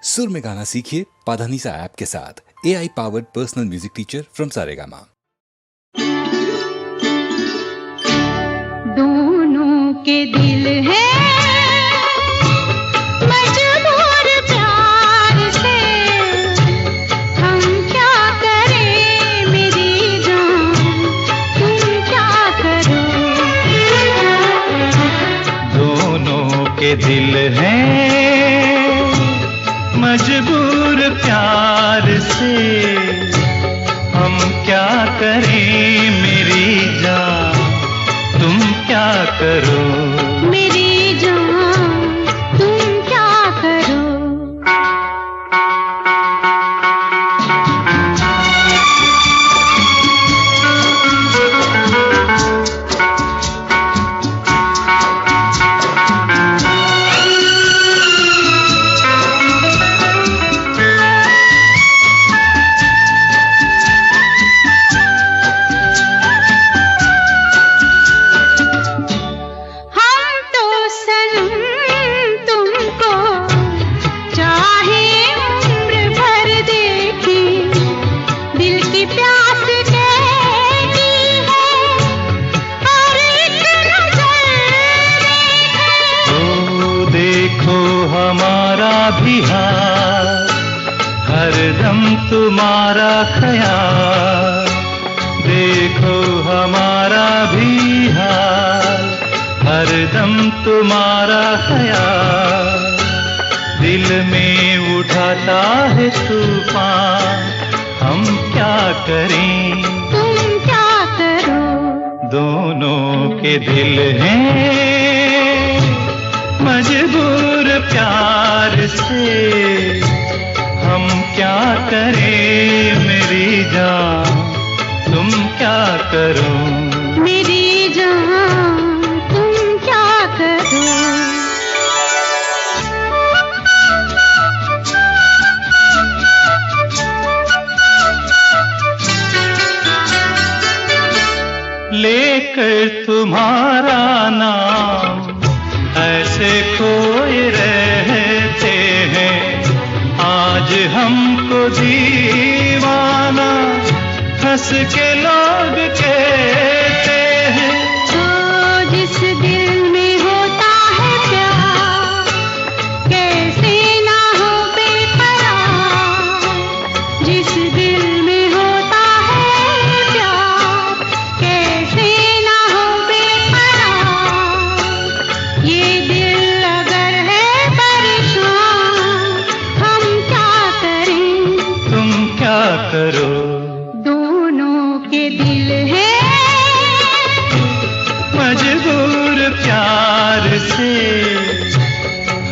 सुर में गाना सीखिए पाधानीसा ऐप के साथ। AI powered personal music teacher from Saregama. दोनों के दिल है मजबूर प्यार से, हम क्या करें मेरी जान, तुम क्या करो। दोनों के दिल हैं मजबूर प्यार से, हम क्या करें मेरी जान, तुम क्या करो। मेरी जान तुम क्या करो। हरदम तुम्हारा ख्याल, देखो हमारा भी हाल, हरदम तुम्हारा ख्याल, दिल में उठाता है तूफान, हम क्या करें तुम क्या करो। दोनों के दिल हैं मजबूर प्यार से, हम क्या करें मेरी जान, तुम क्या करो। मेरी जान तुम क्या करो। लेकर तुम्हारा नाम ऐसे खोए रहते हैं, आज हमको दीवाना हंस के लोग कहते हैं। तो जिस दिल में होता है प्यार, कैसे ना हो बेकरार। जिस दिल में होता है प्यार, कैसे ना हो बेकरार। ये दिल अगर है परेशान, हम क्या करें तुम क्या करो। दोनों के दिल है मजबूर प्यार से,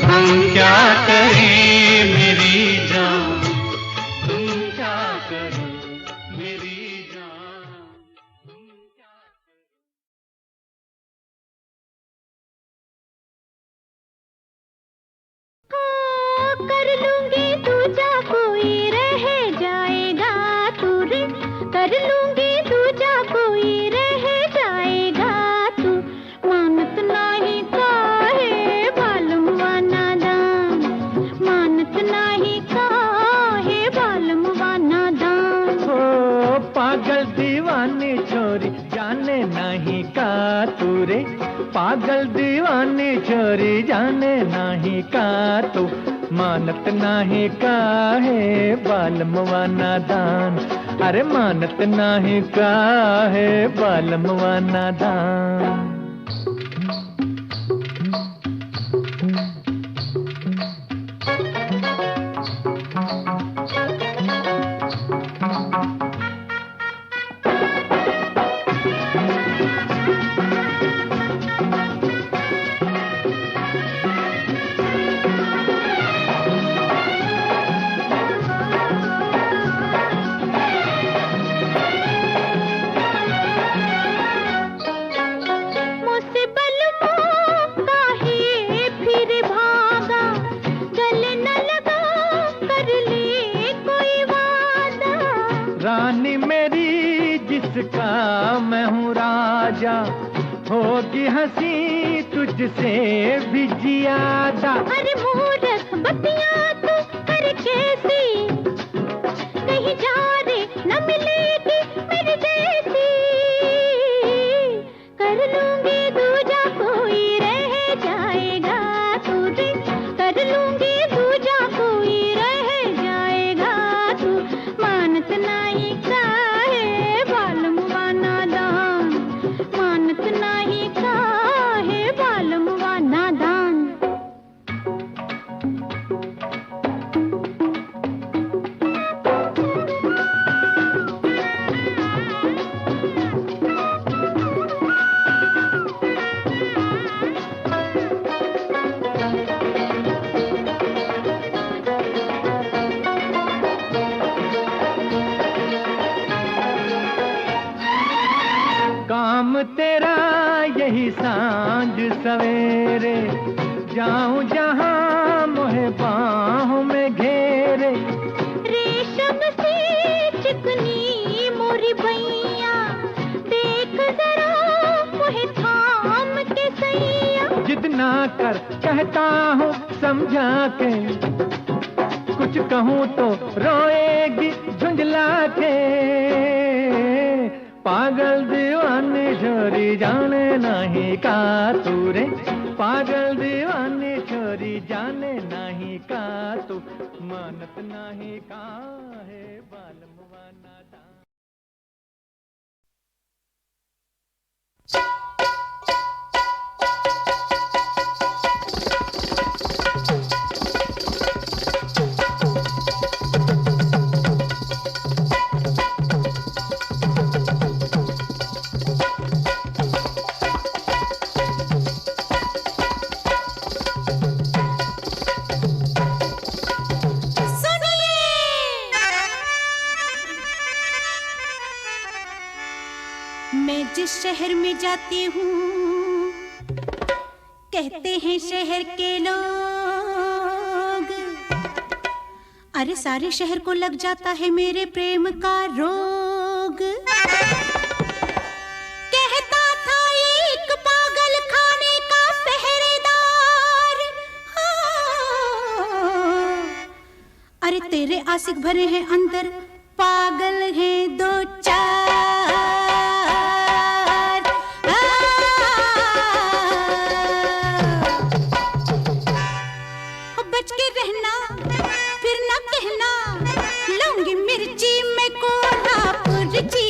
हम क्या करें मेरी जान, तुम क्या करो मेरी जान, तुम क्या करो। कर लूंगी दूजा कोई रह जाएगा तू रे, कर लूंगी दूजा कोई रह जाएगा तू। मानत नाही काहे बालमवा नादान, मानत नाही काहे बालमवा नादान। ओ पागल दीवानी छोरी जाने नहीं का तू रे, पागल दीवानी छोरी जाने नहीं का तू। मानत नाही का है बालमवा नादान, अरे मानत नाही का है बालमवा नादान। रानी मेरी जिसका मैं हूँ राजा, होगी हंसी तुझसे भी ज्यादा। अरे मूर्ख बतिया तू कर सांझ सवेरे, जाऊं जहां मोहे बाहों में घेरे। रेशम से चिकनी मोरी बैया, देख जरा मोहे थाम के सैया। जितना कर कहता हूँ समझा के, कुछ कहूँ तो रोएगी झुंझला के। पागल दीवानी छोरी जाने नहीं का तू रे, पागल दीवानी छोरी जाने नहीं का तू, मानत नहीं का है बालमुआ नादान। मैं जिस शहर में जाती हूँ, कहते हैं शहर के लोग, अरे सारे शहर को लग जाता है मेरे प्रेम का रोग। कहता था एक पागल खाने का पहरेदार, हाँ। अरे तेरे आशिक भरे हैं अंदर, पागल हैं दो चार। बच के रहना, फिर ना कहना, लूंगी मिर्ची में कोल्हापुर जी,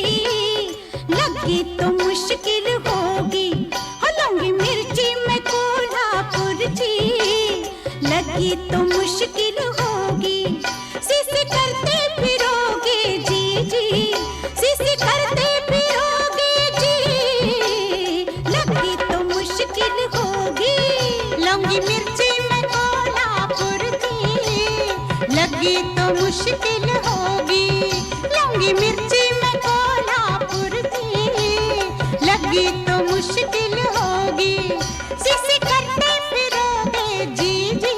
लगी तो मुश्किल होगी। लूंगी मिर्ची में कोल्हापुर जी, लगी तो मुश्किल होगी। सीसी करते फिरोगे जी जी, सीसी करते फिरोगे जी, लगी तो मुश्किल होगी। लूंगी मिर्ची में कोल्हापुर जी, लगी तो मुश्किल होगी। लूंगी मिर्ची में कोल्हापुर जी, लगी तो मुश्किल होगी। सीसी करते फिरोगे जी जी,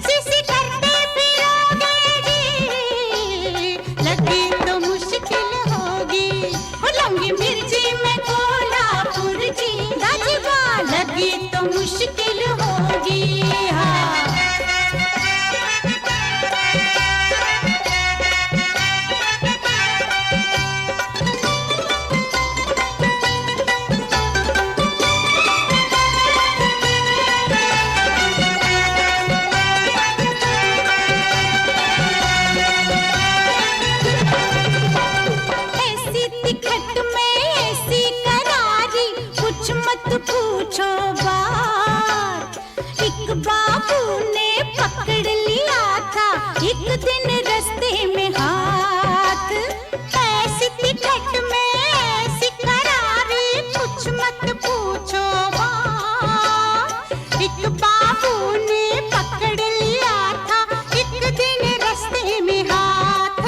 सीसी करते फिरोगे जी, लगी तो मुश्किल होगी। लूंगी मिर्ची में कोल्हापुर जी, राजवा लगी तो मुश्किल होगी। हाँ ऐसी तिखट में ऐसी करारी, कुछ मत पूछो बात। एक बाबू ने पकड़ लिया था एक दिन रास्ते में हाथ। ऐसी तिखट में ऐसी करारी, कुछ मत पूछो बात। एक बाबू ने पकड़ लिया था एक दिन रास्ते में हाथ।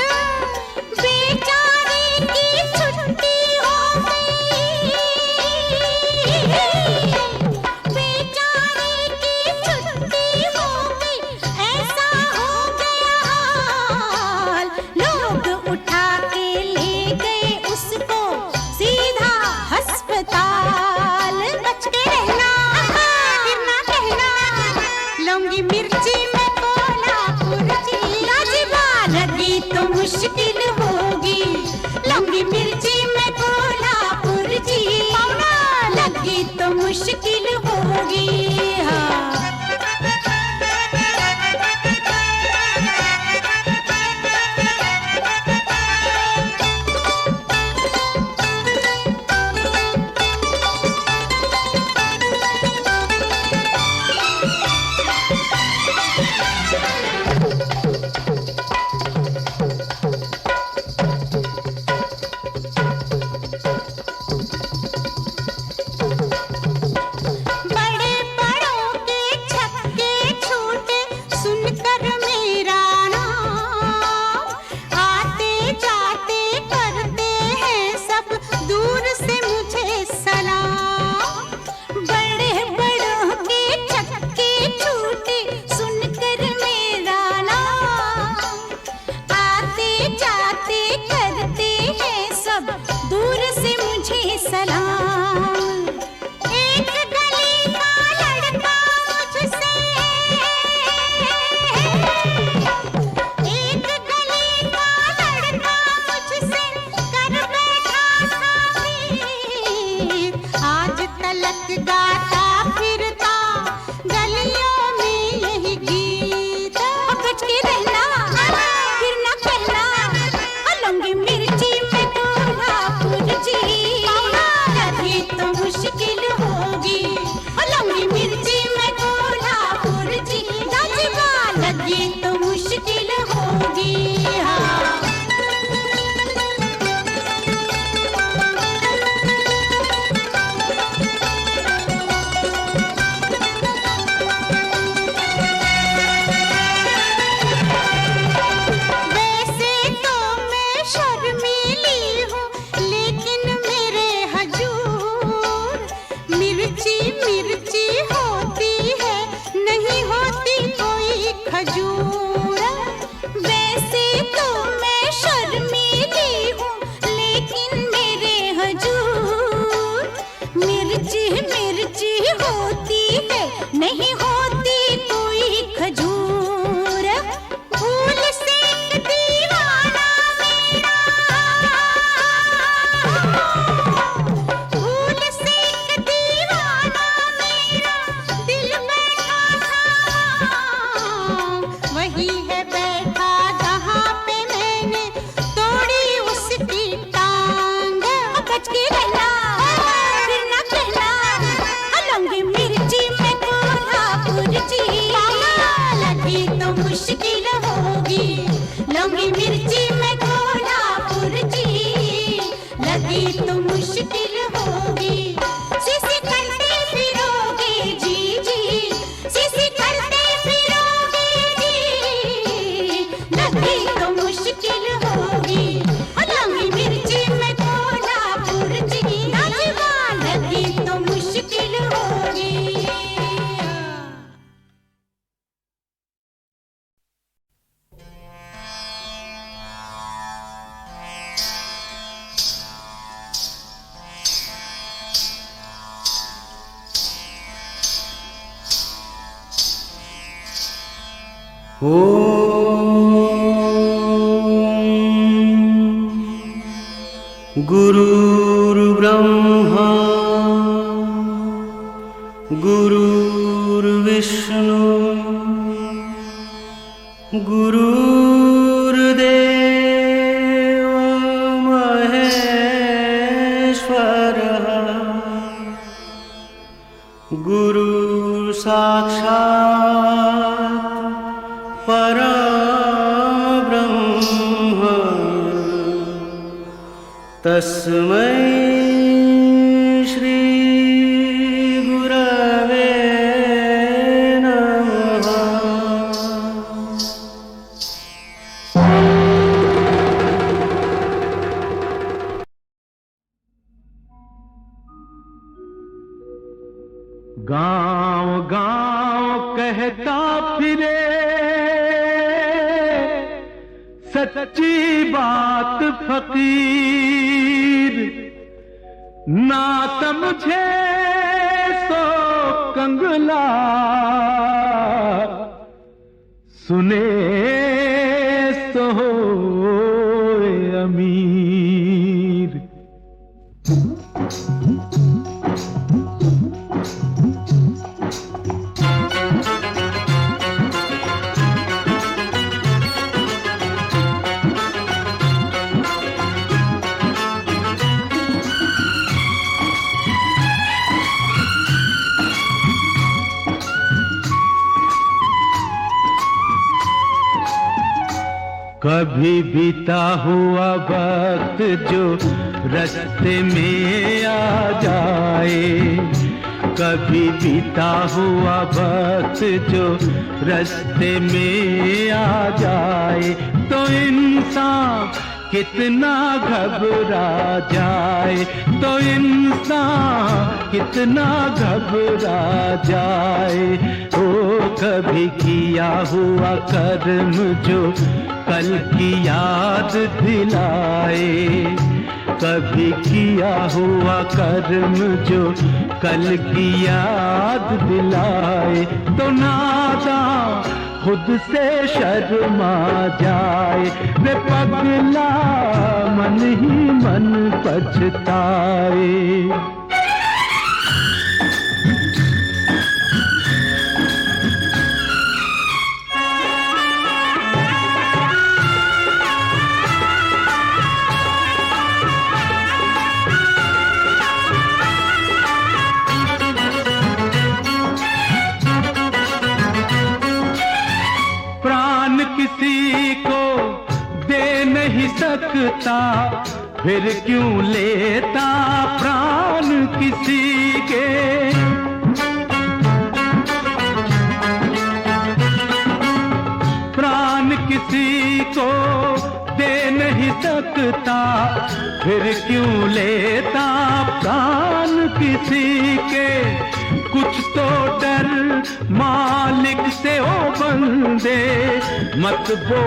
बेचारे की छुट्टी हो गई, बेचारे की छुट्टी हो गई, ऐसा हो गया हाल। लोग उठा के ले गए उसको सीधा अस्पताल। बच के रहना, फिर ना कहना, लूंगी मिर्ची में कोल्हापुर जी, राजवा लगी तो मुश्किल होगी। लूंगी मिर्ची में कोल्हापुर जी, पावना लगी तो मुश्किल होगी। हाँ वैसे तो मैं शर्मीली हूँ, लेकिन मेरे हजूर मिर्ची मिर्ची होती है, नहीं होती कोई खजूर। फूल से दीवाना मेरा, फूल से दीवाना मेरा दिल बैठा था, वही है बैठा जहाँ पे मैंने तोड़ी उसकी टांग। बच के रहना फिर ना कहना, लौंगी मिर्ची में कोल्हापुर जी, लगी तो मुश्किल होगी। लौंगी मिर्ची में कोल्हापुर जी, लगी तो मुश्किल होगी। सिसी करते फिरोगे जी जी, सिसी करते फिरोगे जी, लगी तो मुश्किल होगी। लौंगी मिर्ची में कोल्हापुर जी, नौजवान लगी तो मुश्किल होगी। गुरुर्ब्रह्मा गुरुर्विष्णु गुरुर्देव महेश्वरः गुरु साक्षात् परब्रह्म तस्मै श्री गुरवे नमः। गांव गांव कहता फिरे सच्ची बात फकीर, ना समझे सो कंगला, सुने सो होए अमीर। कभी बीता हुआ वक्त जो रास्ते में आ जाए, कभी बीता हुआ वक्त जो रास्ते में आ जाए, तो इंसान कितना घबरा जाए, तो इंसान कितना घबरा जाए। ओ कभी किया हुआ कर्म जो कल की याद दिलाए, कभी किया हुआ कर्म जो कल की याद दिलाए, तो नादान खुद से शर्मा जाए, वे पगला मन ही मन पछताए। किसी को दे नहीं सकता, फिर क्यों लेता प्राण किसी के। प्राण किसी को दे नहीं सकता, फिर क्यों लेता प्राण किसी के। कुछ तो डर मालिक से ओ बंदे, मत बो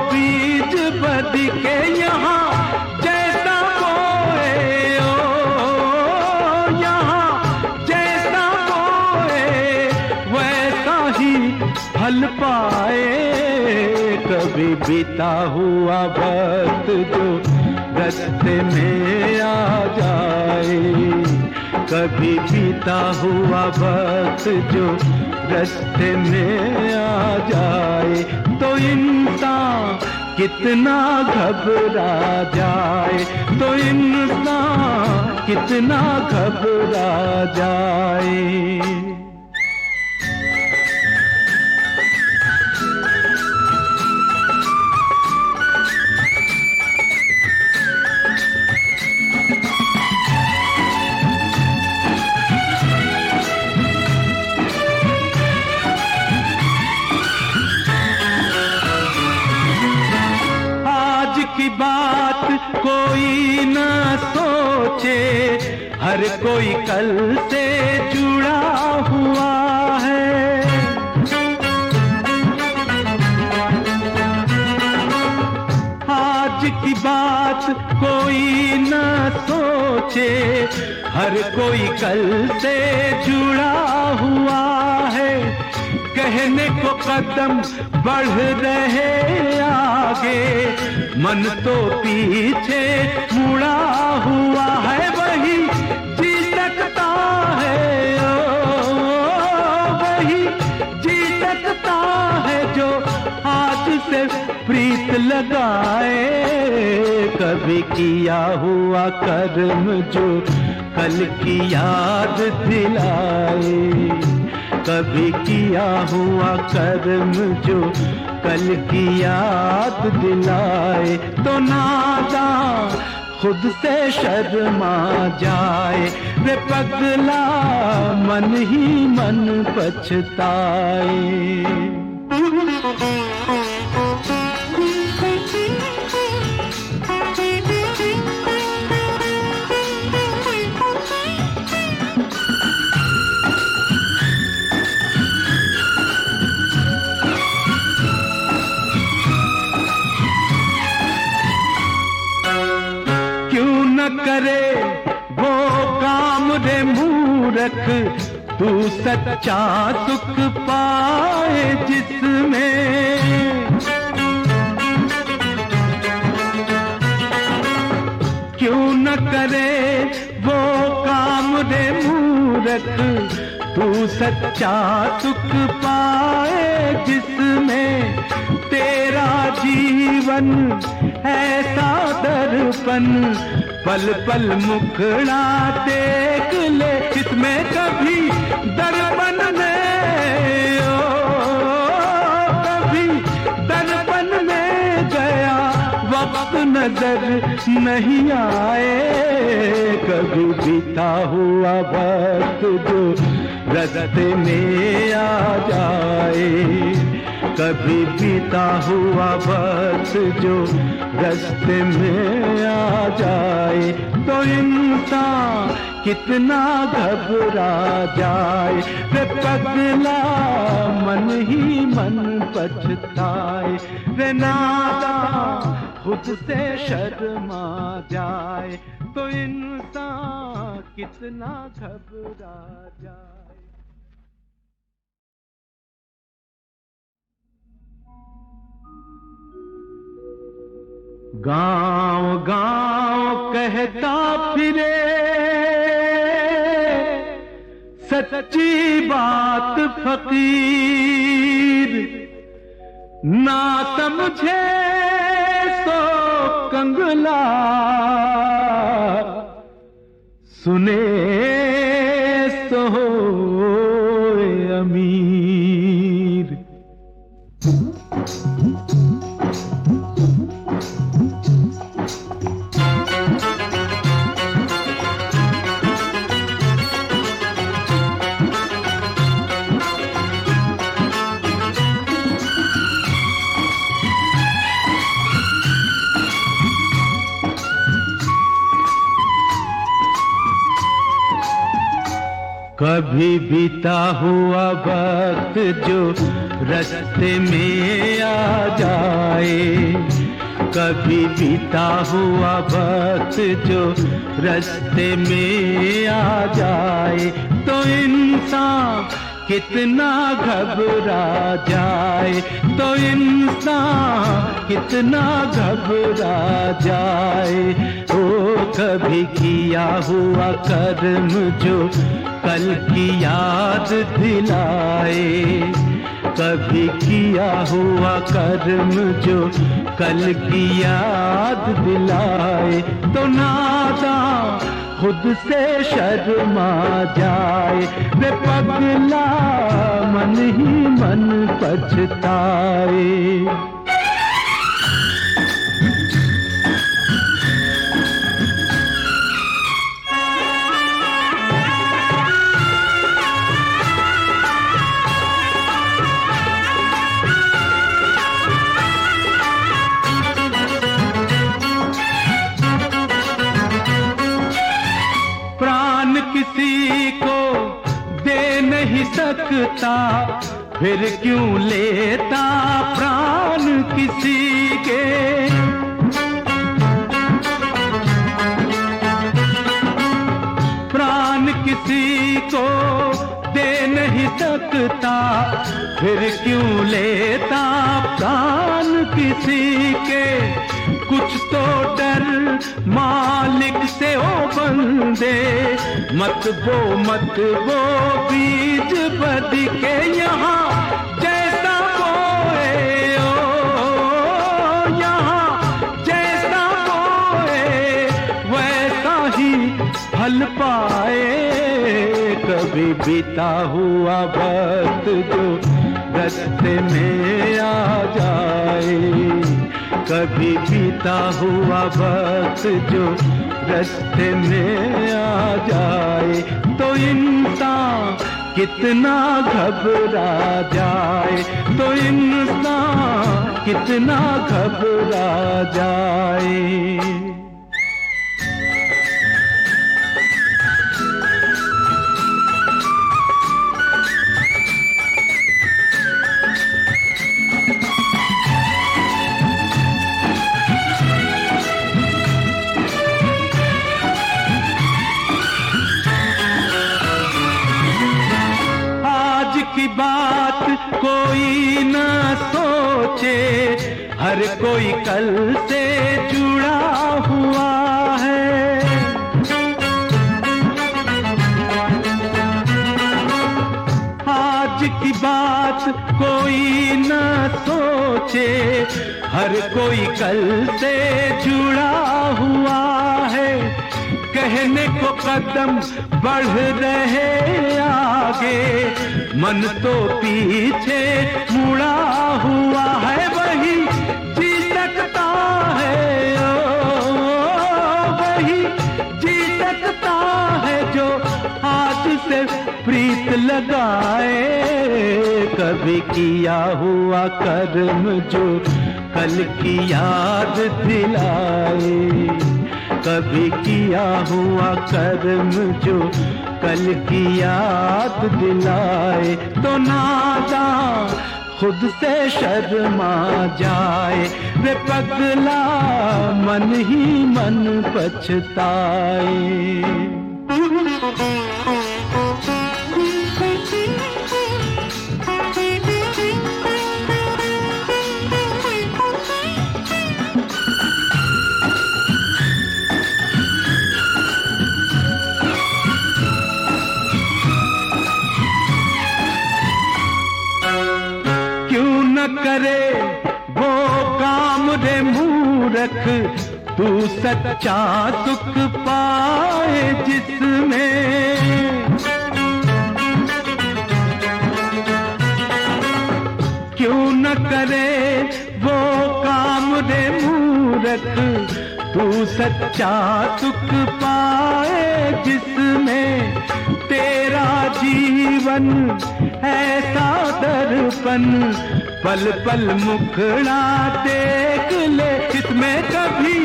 बीज बद के यहाँ जैसा बोए ओ, यहाँ जैसा बोए वैसा ही फल पाए। कभी बीता हुआ वक्त जो रास्ते में आ जाए, कभी बीता हुआ वक्त जो रास्ते में आ जाए, तो इंसान कितना घबरा जाए, तो इंसान कितना घबरा जाए। की बात कोई न सोचे, हर कोई कल से जुड़ा हुआ है। आज की बात कोई न सोचे, हर कोई कल से जुड़ा हुआ है। कहने को कदम बढ़ रहे आगे, मन तो पीछे मुड़ा हुआ है। वही जी सकता है ओ, वही जी सकता है जो आज से प्रीत लगाए। कभी किया हुआ कर्म जो कल की याद दिलाए, कभी किया हुआ कर्म जो कल की याद दिलाए, तो नादान खुद से शर्मा जाए। वे पगला मन ही मन पछताए। करे वो काम रे मूर्ख, तू सच्चा सुख पाए जिसमें। क्यों न करे वो काम रे मूर्ख, तू सच्चा सुख पाए जिसमें। तेरा जीवन ऐसा दर्पण पल पल मुखड़ा देख ले, इसमें कभी दर्पण में कभी दर्पण में गया वक्त नजर नहीं आए। कभी बीता हुआ वक्त जो रास्ते में आ जाए, कभी बीता हुआ वक्त जो रास्ते में आ जाए, तो इंसान कितना घबरा जाए। वे पगला मन ही मन पछताए। वे नादान खुद से शर्मा जाए, तो इंसान कितना घबरा जाए। गांव गांव कहता फिरे सच्ची बात फकीर, ना समझे सो कंगला, सुने सो अमीर। कभी बीता हुआ वक्त जो रास्ते में आ जाए, कभी बीता हुआ वक्त जो रास्ते में आ जाए, तो इंसान कितना घबरा जाए, तो इंसान कितना घबरा जाए। ओ कभी किया हुआ कर्म जो कल की याद दिलाए, कभी किया हुआ कर्म जो कल की याद दिलाए, तो नादान खुद से शर्मा जाए। वे पगला मन ही मन पछताए। किसी को दे नहीं सकता, फिर क्यों लेता प्राण किसी के। प्राण किसी को दे नहीं सकता, फिर क्यों लेता प्राण किसी के। कुछ तो डर मालिक से ओ बंदे, मत बो बीज बदी के यहाँ जैसा बोए ओ, यहाँ जैसा बोए वैसा ही फल पाए। कभी बीता हुआ वक्त जो रास्ते में आ जाए, कभी बीता हुआ वक्त जो रास्ते में आ जाए, तो इंसान कितना घबरा जाए, तो इंसान कितना घबरा जाए। की बात कोई न सोचे, हर कोई कल से जुड़ा हुआ है। आज की बात कोई न सोचे, हर कोई कल से जुड़ा हुआ है। कहने को कदम बढ़ रहे आगे, मन तो पीछे मुड़ा हुआ है। वही जी सकता है ओ, वही जी सकता है जो आज से प्रीत लगाए। कभी किया हुआ कर्म जो कल की याद दिलाए, कभी किया हुआ कर्म जो कल की याद दिलाए, तो नादान खुद से शर्मा जाए। वे पगला मन ही मन पछताए। करे वो काम रे मूर्ख, तू सच्चा सुख पाए जिसमें। क्यों न करे वो काम रे मूर्ख, तू सच्चा सुख पाए जिसमें। तेरा जीवन ऐसा दर्पण, पल पल मुखड़ा देख ले, इसमें कभी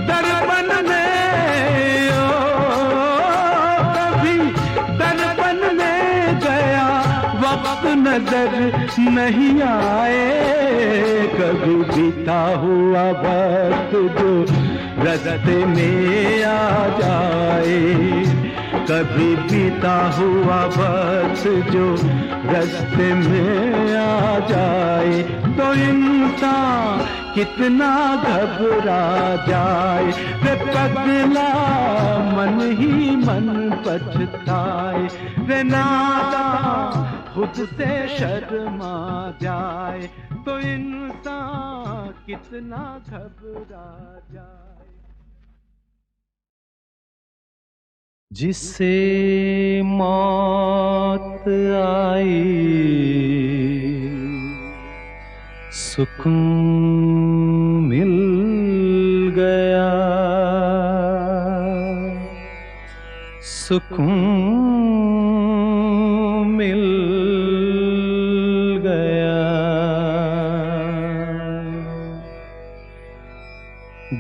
दर्पण में ओ, कभी दर्पण में नजर नहीं आए, कभी बीता हुआ वक्त जो रास्ते में आ जाए, कभी बीता हुआ वक्त जो रास्ते में आ जाए, तो इंसान कितना घबरा जाए, रे पगला मन ही मन पछताए, रे नादान खुद से शर्मा जाए, तो इंसान कितना घबरा जाए। जिसे मौत आई सुकून मिल गया, सुकून मिल गया।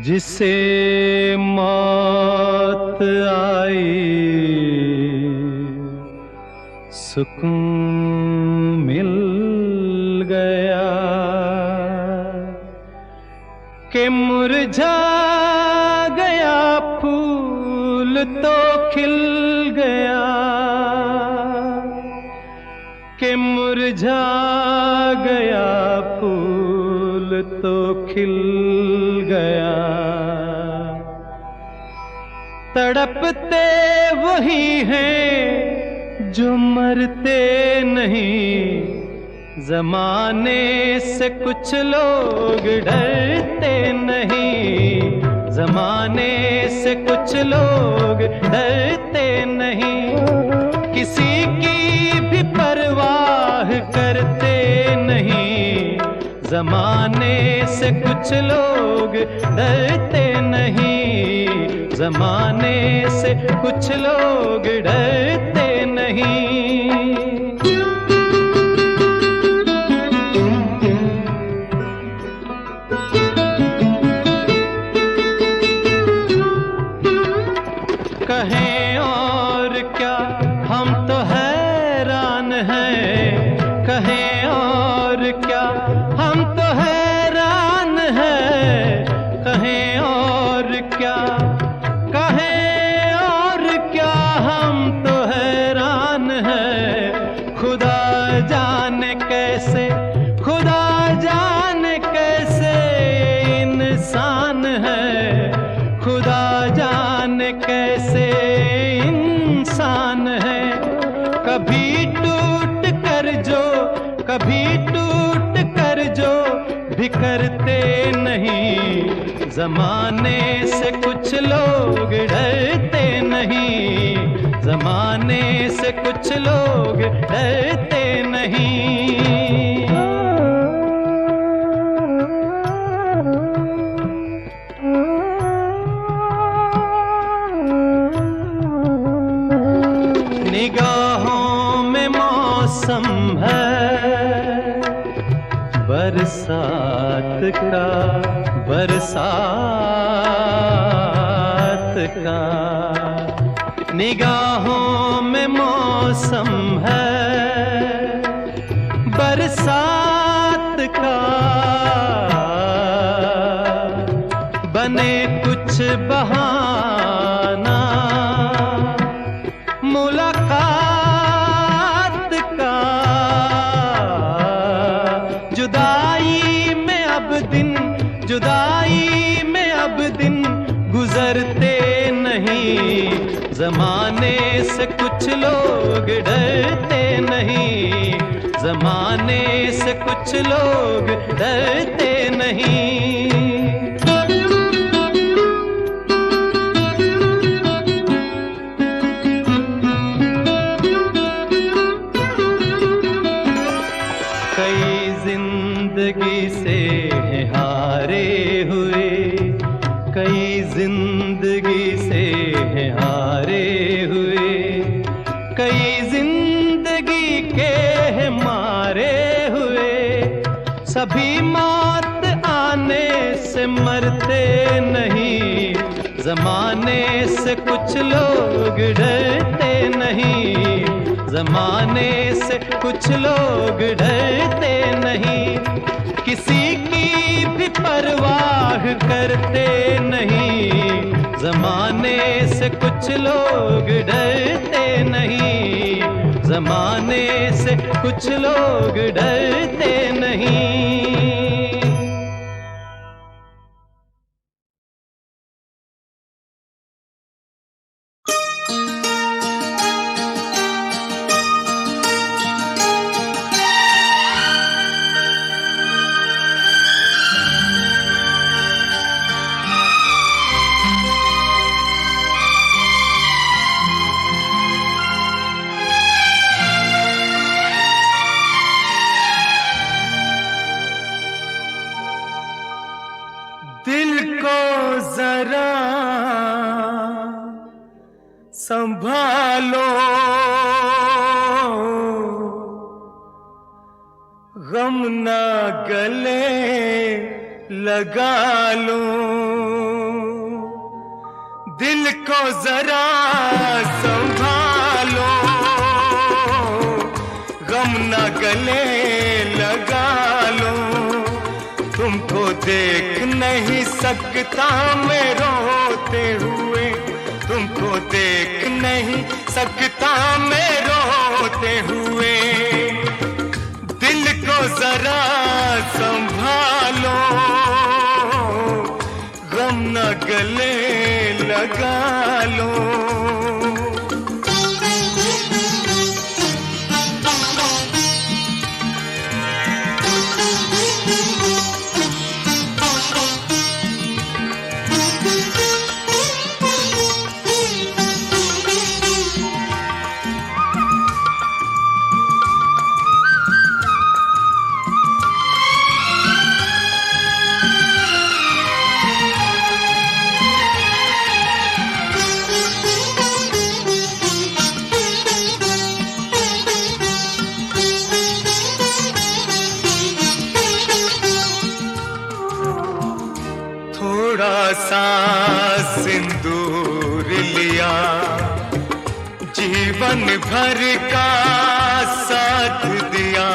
जिसे मौत आई सुकून मिल गया, कि मुरझा गया फूल तो खिल गया, कि मुरझा गया फूल तो खिल गया। तड़पते वही हैं जो मरते नहीं, जमाने से कुछ लोग डरते नहीं, जमाने से कुछ लोग डरते नहीं, किसी की भी परवाह करते नहीं, जमाने से कुछ लोग डरते नहीं, जमाने से कुछ लोग डरते नहीं। कहें और क्या हम तो हैरान हैं, कहें और क्या हम तो हैरान हैं, कहें और क्या, कहें और क्या हम तो हैरान हैं। खुदा जाने कैसे, खुदा जाने कैसे इंसान है, खुदा जाने कैसे इंसान है। कभी टूट कर जो, कभी टूट कर जो बिखरते नहीं, जमाने से कुछ लोग डरते नहीं, जमाने से कुछ लोग डरते नहीं। निगाहों में मौसम है बरसात का, बरसात का। निगाहों में मौसम है बरसात का, बने कुछ बहाना मुलाकात का। जुदाई में अब दिन, जुदाई में अब दिन गुजरते नहीं, जमाने से कुछ लोग डरते नहीं, जमाने से कुछ लोग डरते नहीं। जिंदगी से हारे हुए, कई जिंदगी से हारे हुए, कई जिंदगी के मारे हुए। सभी मौत आने से मरते नहीं, जमाने से कुछ लोग डरते नहीं, जमाने से कुछ लोग डरते नहीं, किसी की भी परवाह करते नहीं। जमाने से कुछ लोग डरते नहीं, जमाने से कुछ लोग डरते नहीं। जरा संभालो, गम ना गले लगा लो। दिल को जरा संभालो, गम ना गले लगा लो। तुमको देख नहीं सकता मैं रोते हुए, तुमको देख नहीं सकता मैं रोते हुए। दिल को जरा संभालो, गम न गले लगा लो। सा सिंदूर लिया, जीवन भर का साथ दिया।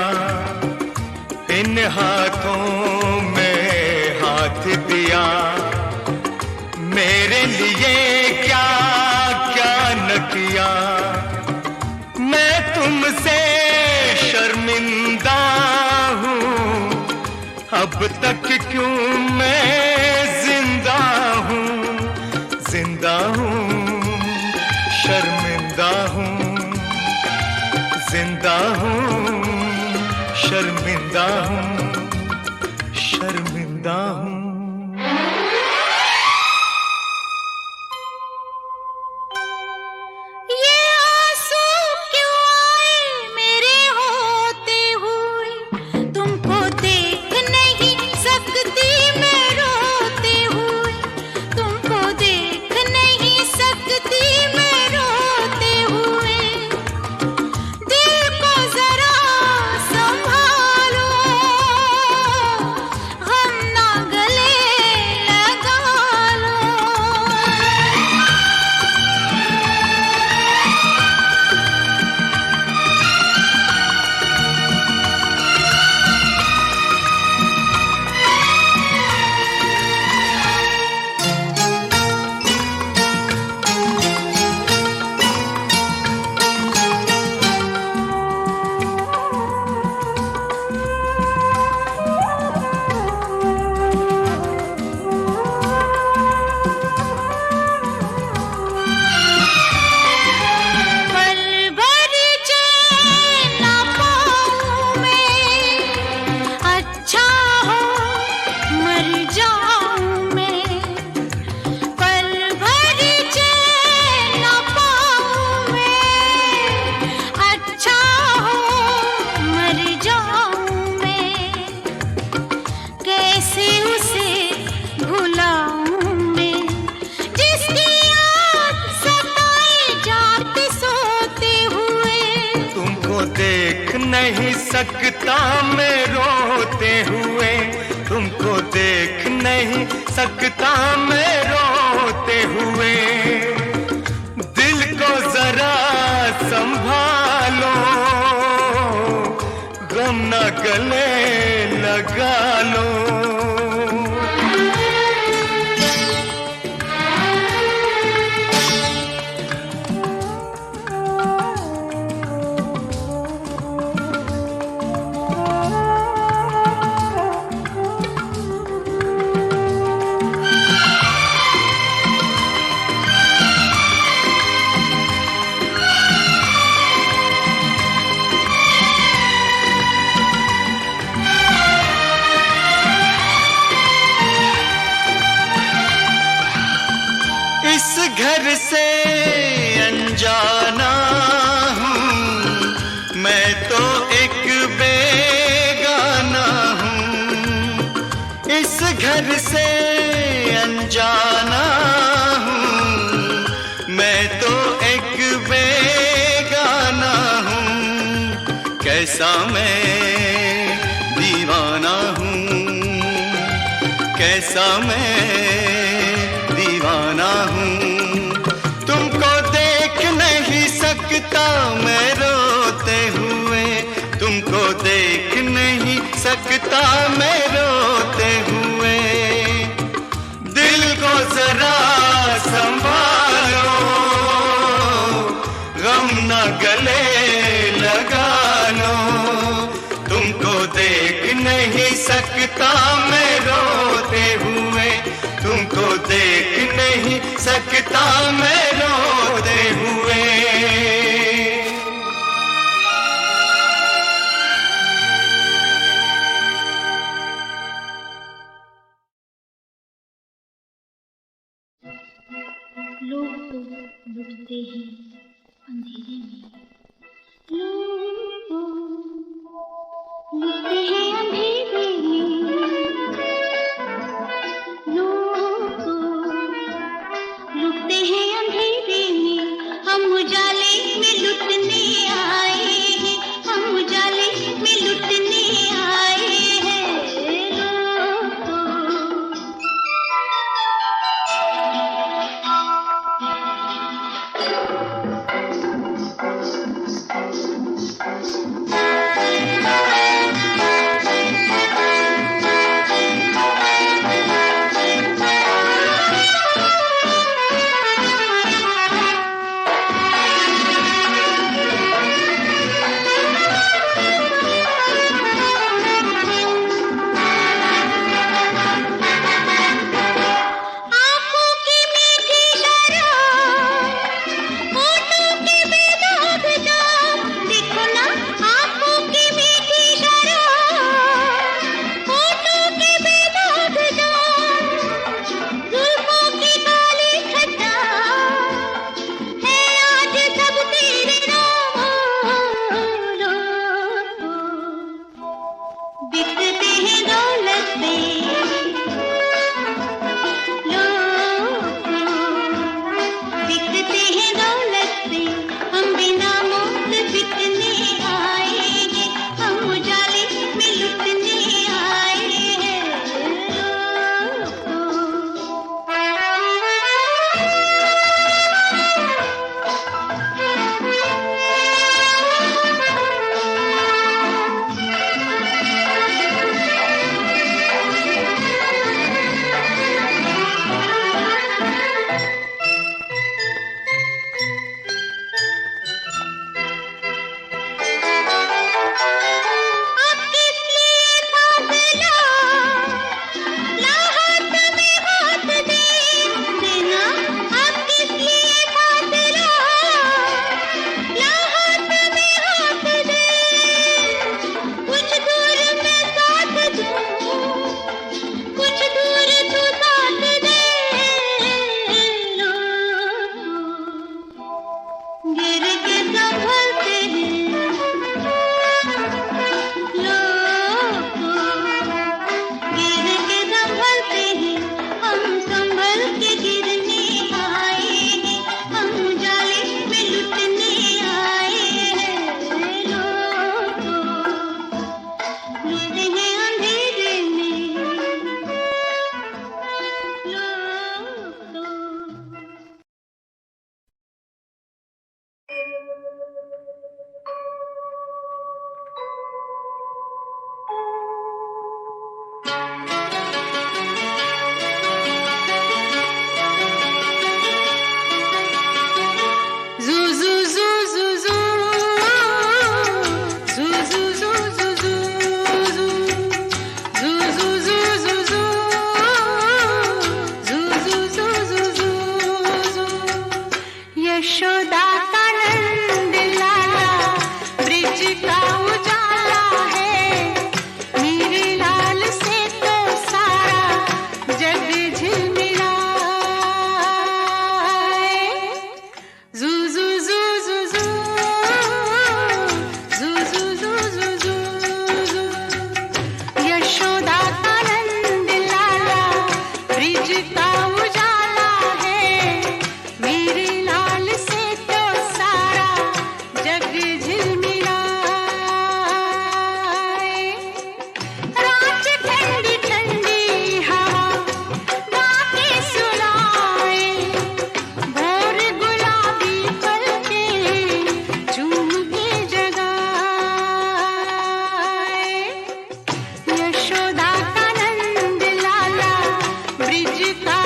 इन हाथों में हाथ दिया, मेरे लिए क्या क्या न किया। मैं तुमसे शर्मिंदा हूँ, अब तक क्यों मैं जिंदा हूँ, शर्मिंदा हूँ, जिंदा हूँ, शर्मिंदा हूँ, शर्मिंदा हूँ। नहीं सकता मैं रोते हुए, तुमको देख नहीं सकता मैं रोते हुए। दिल को जरा संभालो, गले लगा लो। इस घर से अनजाना हूँ, मैं तो एक बेगाना हूँ। इस घर से अनजाना हूँ, मैं तो एक बेगाना हूँ। कैसा मैं दीवाना हूँ, कैसा मैं दीवाना हूँ। तुमको देख नहीं सकता मैं रोते हुए, तुमको देख नहीं सकता मैं रोते हुए। दिल को जरा संभालो, गम न गले लगा लो। तुमको देख नहीं सकता मैं रोते हुए, तुमको देख नहीं सकता मैं रोते हुए। लोग तो लुटते हैं अंधेरे में, लोग तो लुटते हैं अंधेरे में, लोग तो लुटते हैं अंधेरे में। हम उजाले में लुटने आए हैं, हम उजाले में लुटने आए हैं। लोग तो ब्रिज का उजाला है, मेरे लाल से तो सारा जग झिलमिलाए। रात ठंडी ठंडी हवा गाके सुनाए, भोर गुलाबी पलके चूम के जगाए। यशोदा का नंद लाला ब्रिज का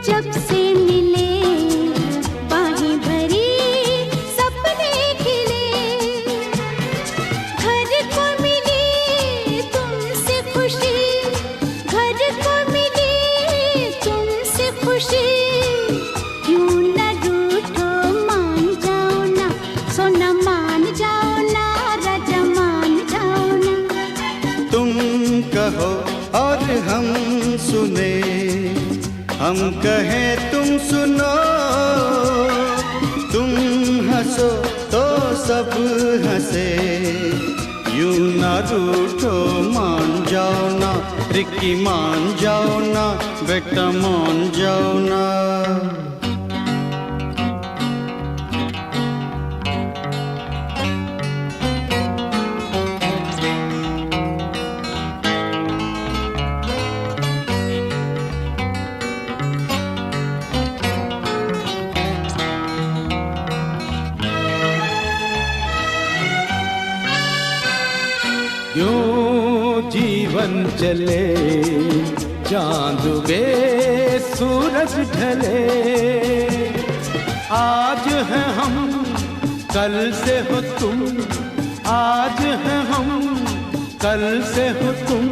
जब से मिले बाहें भरी सपने खिले, घर को मिली तुमसे खुशी, घर को मिली तुमसे खुशी, क्यों न रूठो मान जाओ ना, सोना मान जाओ ना, राजा मान जाओ ना। तुम कहो और हम सुने, हम कहें तुम सुनो, तुम हंसो तो सब हंसे, यूं ना रूठो मान जाओ ना, रिक्की मान जाओ ना, बेटा मान जाओ ना। यूं जीवन चले चांद वे सूरज ढले, आज है हम कल से हो तुम, आज है हम कल से हो तुम,